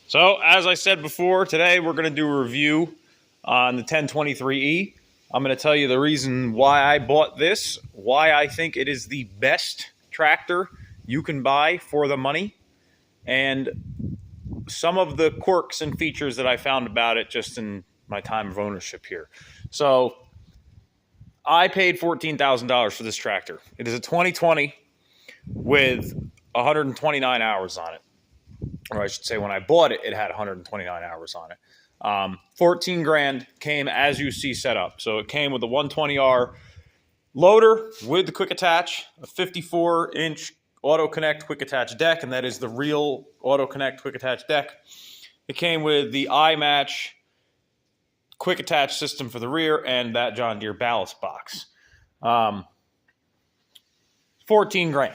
So, as I said before, today we're going to do a review on the 1023e. I'm going to tell you the reason why I bought this, why I think it is the best tractor you can buy for the money, and some of the quirks and features that I found about it just in my time of ownership here. So, I paid $14,000 for this tractor. It is a 2020 with 129 hours on it. Or I should say, when I bought it, it had 129 hours on it. 14 grand came as you see set up. So it came with a 120R loader with the quick attach, a 54-inch auto connect quick attach deck, and that is the real auto connect quick attach deck. It came with the iMatch quick attach system for the rear and that John Deere ballast box. 14 grand.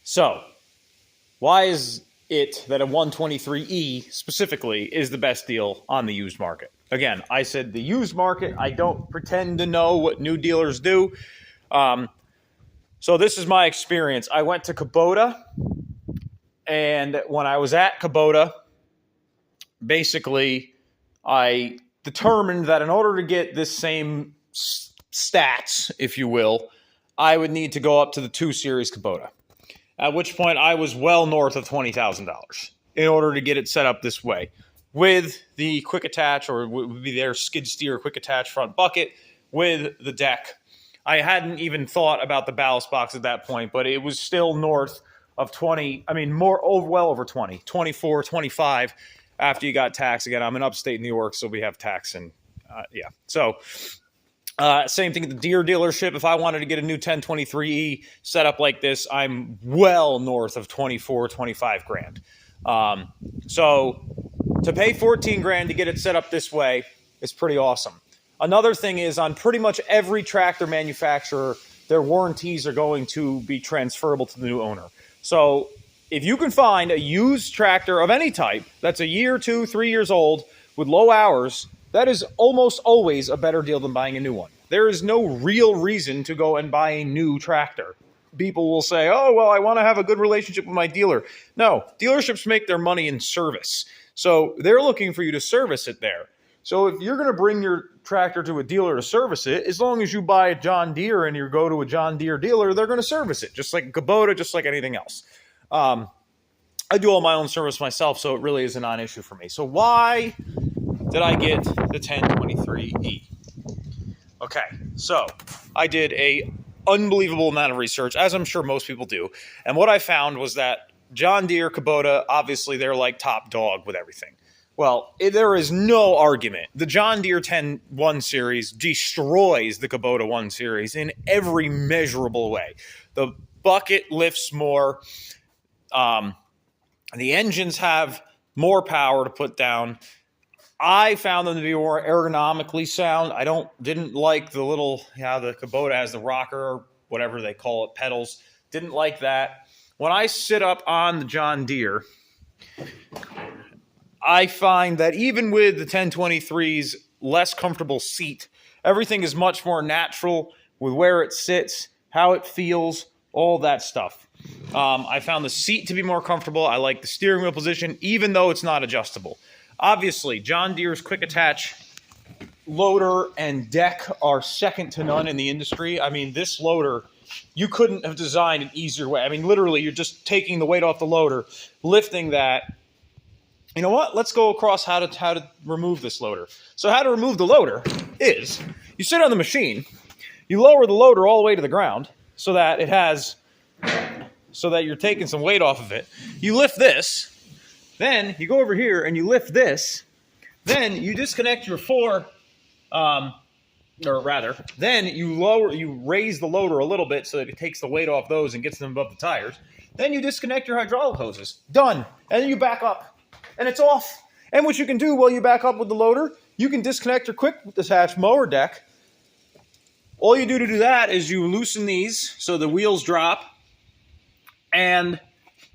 So why is it that a 123e specifically is the best deal on the used market? Again, I said the used market. I don't pretend to know what new dealers do. So this is my experience. I went to Kubota, and when I was at Kubota, basically I determined that in order to get this same stats, if you will, I would need to go up to the 2 Series Kubota. At which point I was well north of $20,000 in order to get it set up this way with the quick attach, or would be their skid steer quick attach front bucket with the deck. I hadn't even thought about the ballast box at that point, but it was still north of 20. I mean, well over 20, 24, 25 after you got tax. Again, I'm in upstate New York, so we have tax, and yeah. So same thing at the Deere dealership. If I wanted to get a new 1023e set up like this, I'm well north of 24, 25 grand. So to pay 14 grand to get it set up this way is pretty awesome. Another thing is, on pretty much every tractor manufacturer, their warranties are going to be transferable to the new owner. So if you can find a used tractor of any type that's a year, 2, 3 years old with low hours, that is almost always a better deal than buying a new one. There is no real reason to go and buy a new tractor. People will say, oh, well, I want to have a good relationship with my dealer. No, dealerships make their money in service. So they're looking for you to service it there. So if you're going to bring your tractor to a dealer to service it, as long as you buy a John Deere and you go to a John Deere dealer, they're going to service it, just like Kubota, just like anything else. I do all my own service myself, so it really is a non-issue for me. So why did I get the 1023e? Okay, so I did a unbelievable amount of research, as I'm sure most people do, and what I found was that John Deere, Kubota, obviously they're like top dog with everything. Well, there is no argument. The John Deere 1 Series destroys the Kubota 1 Series in every measurable way. The bucket lifts more. The engines have more power to put down. I found them to be more ergonomically sound. Didn't like the little, the Kubota has the rocker, or whatever they call it, pedals. Didn't like that. When I sit up on the John Deere, I find that even with the 1023's less comfortable seat, everything is much more natural with where it sits, how it feels, all that stuff. I found the seat to be more comfortable. I like the steering wheel position, even though it's not adjustable. Obviously, John Deere's quick attach loader and deck are second to none in the industry. I mean, this loader, you couldn't have designed an easier way. I mean, literally, you're just taking the weight off the loader, lifting that. You know what? Let's go across how to remove this loader. So how to remove the loader is you sit on the machine, you lower the loader all the way to the ground so that you're taking some weight off of it. You lift this. Then you go over here and you lift this. Then you disconnect your then you raise the loader a little bit so that it takes the weight off those and gets them above the tires. Then you disconnect your hydraulic hoses. Done. And then you back up and it's off. And what you can do while you back up with the loader, you can disconnect your quick attach mower deck. All you do to do that is you loosen these so the wheels drop, and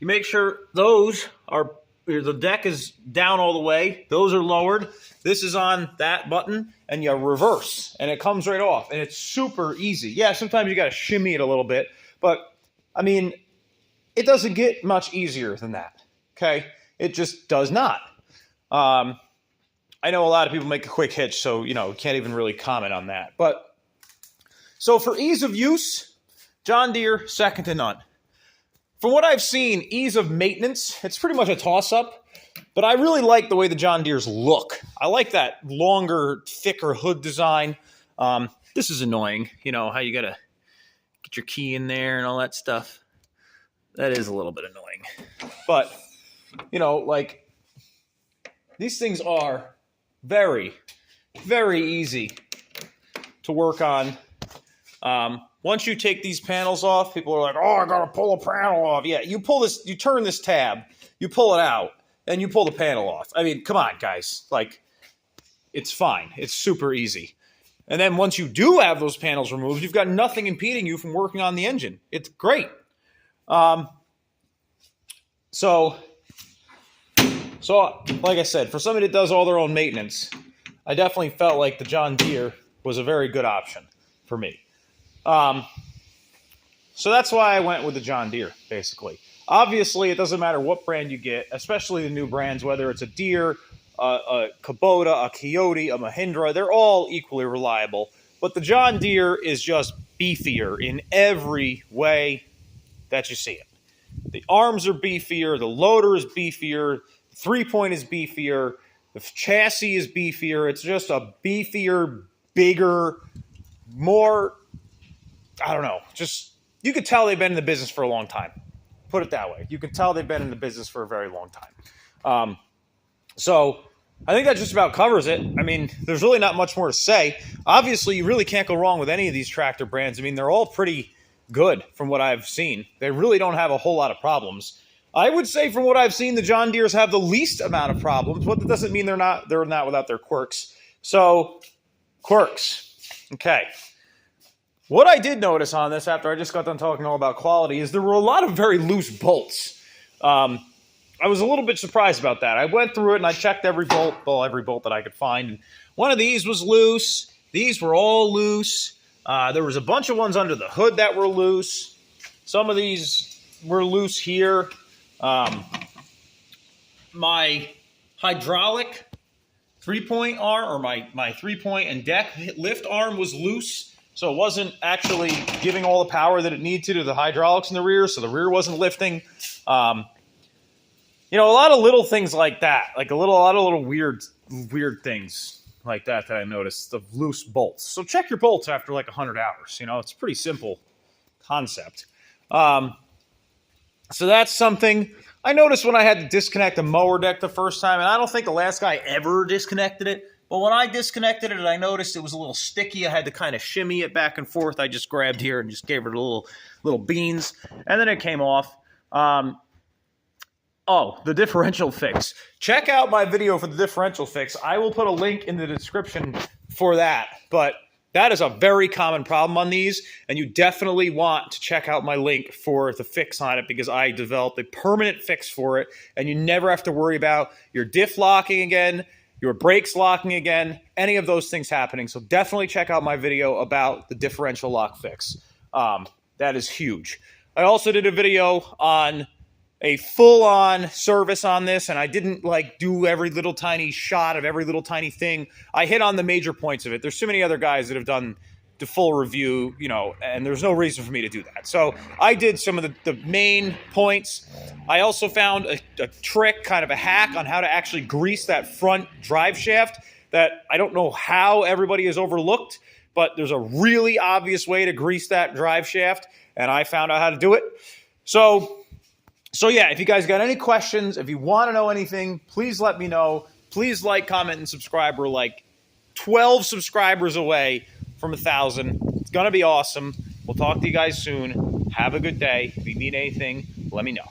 you make sure the deck is down all the way. Those are lowered. This is on that button, and you reverse, and it comes right off, and it's super easy. Yeah, sometimes you got to shimmy it a little bit, but, I mean, it doesn't get much easier than that, okay? It just does not. I know a lot of people make a quick hitch, so, can't even really comment on that. But, so for ease of use, John Deere, second to none. From what I've seen, ease of maintenance, it's pretty much a toss-up. But I really like the way the John Deeres look. I like that longer, thicker hood design. This is annoying, how you got to get your key in there and all that stuff. That is a little bit annoying. But, these things are very, very easy to work on. Once you take these panels off, people are like, oh, I got to pull a panel off. Yeah, you turn this tab, you pull it out, and you pull the panel off. I mean, come on, guys. It's fine. It's super easy. And then once you do have those panels removed, you've got nothing impeding you from working on the engine. It's great. So like I said, for somebody that does all their own maintenance, I definitely felt like the John Deere was a very good option for me. So that's why I went with the John Deere, basically. Obviously, it doesn't matter what brand you get, especially the new brands, whether it's a Deere, a Kubota, a Coyote, a Mahindra, they're all equally reliable. But the John Deere is just beefier in every way that you see it. The arms are beefier, the loader is beefier, the three-point is beefier, the chassis is beefier. It's just a beefier, bigger, more, I don't know, just, you could tell they've been in the business for a long time. Put it that way. You can tell they've been in the business for a very long time. So I think that just about covers it. I mean, there's really not much more to say. Obviously, you really can't go wrong with any of these tractor brands. I mean, they're all pretty good from what I've seen. They really don't have a whole lot of problems. I would say from what I've seen, the John Deeres have the least amount of problems, but that doesn't mean they're not without their quirks. So, quirks. Okay. What I did notice on this, after I just got done talking all about quality, is there were a lot of very loose bolts. I was a little bit surprised about that. I went through it and I checked every bolt that I could find. And one of these was loose. These were all loose. There was a bunch of ones under the hood that were loose. Some of these were loose here. My hydraulic three-point arm, or my three-point and deck lift arm was loose. So it wasn't actually giving all the power that it needed to the hydraulics in the rear, so the rear wasn't lifting. A lot of little things like that, like a lot of little weird things like that I noticed, the loose bolts. So check your bolts after like 100 hours. It's a pretty simple concept. So that's something I noticed when I had to disconnect the mower deck the first time, and I don't think the last guy ever disconnected it. But when I disconnected it, I noticed it was a little sticky. I had to kind of shimmy it back and forth. I just grabbed here and just gave it a little beans, and then it came off. The differential fix. Check out my video for the differential fix. I will put a link in the description for that. But that is a very common problem on these, and you definitely want to check out my link for the fix on it, because I developed a permanent fix for it, and you never have to worry about your diff locking again, your brakes locking again, any of those things happening. So definitely check out my video about the differential lock fix. That is huge. I also did a video on a full-on service on this, and I didn't do every little tiny shot of every little tiny thing. I hit on the major points of it. There's so many other guys that have done the full review, and there's no reason for me to do that. So I did some of the main points. I also found a trick, kind of a hack on how to actually grease that front drive shaft that I don't know how everybody has overlooked, but there's a really obvious way to grease that drive shaft, and I found out how to do it. So yeah, if you guys got any questions, if you want to know anything, please let me know. Please like, comment, and subscribe. We're like 12 subscribers away from 1,000. It's going to be awesome. We'll talk to you guys soon. Have a good day. If you need anything, let me know.